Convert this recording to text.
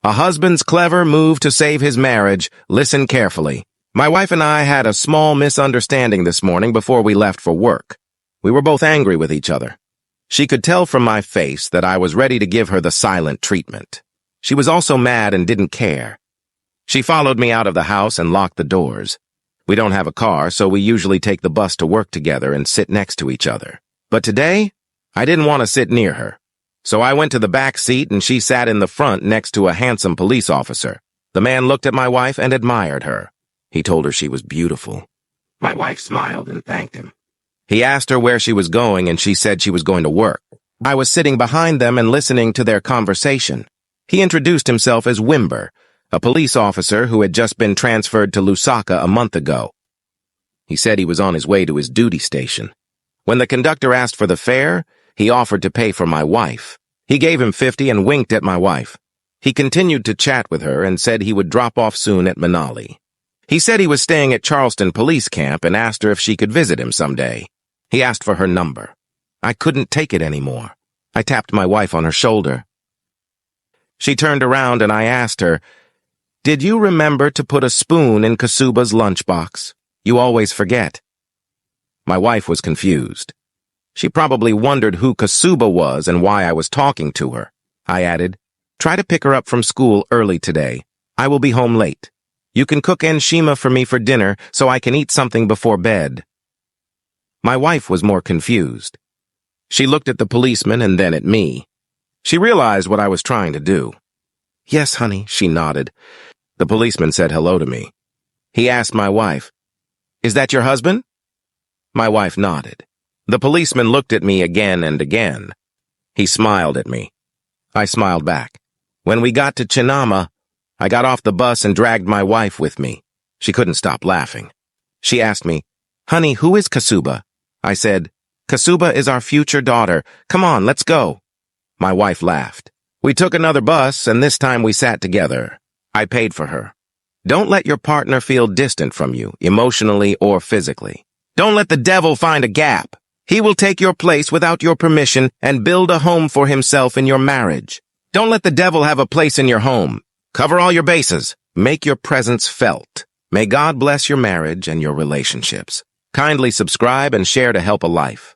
A husband's clever move to save his marriage. Listen carefully. My wife and I had a small misunderstanding this morning before we left for work. We were both angry with each other. She could tell from my face that I was ready to give her the silent treatment. She was also mad and didn't care. She followed me out of the house and locked the doors. We don't have a car, so we usually take the bus to work together and sit next to each other. But today, I didn't want to sit near her. So I went to the back seat and she sat in the front next to a handsome police officer. The man looked at my wife and admired her. He told her she was beautiful. My wife smiled and thanked him. He asked her where she was going and she said she was going to work. I was sitting behind them and listening to their conversation. He introduced himself as Wimber, a police officer who had just been transferred to Lusaka a month ago. He said he was on his way to his duty station. When the conductor asked for the fare, he offered to pay for my wife. He gave him 50 and winked at my wife. He continued to chat with her and said he would drop off soon at Manali. He said he was staying at Charleston Police Camp and asked her if she could visit him someday. He asked for her number. I couldn't take it anymore. I tapped my wife on her shoulder. She turned around and I asked her, "Did you remember to put a spoon in Kasuba's lunchbox? You always forget." My wife was confused. She probably wondered who Kasuba was and why I was talking to her. I added, "Try to pick her up from school early today. I will be home late. You can cook enshima for me for dinner so I can eat something before bed." My wife was more confused. She looked at the policeman and then at me. She realized what I was trying to do. "Yes, honey," she nodded. The policeman said hello to me. He asked my wife, "Is that your husband?" My wife nodded. The policeman looked at me again and again. He smiled at me. I smiled back. When we got to Chinama, I got off the bus and dragged my wife with me. She couldn't stop laughing. She asked me, "Honey, who is Kasuba?" I said, "Kasuba is our future daughter. Come on, let's go." My wife laughed. We took another bus, and this time we sat together. I paid for her. Don't let your partner feel distant from you, emotionally or physically. Don't let the devil find a gap. He will take your place without your permission and build a home for himself in your marriage. Don't let the devil have a place in your home. Cover all your bases. Make your presence felt. May God bless your marriage and your relationships. Kindly subscribe and share to help a life.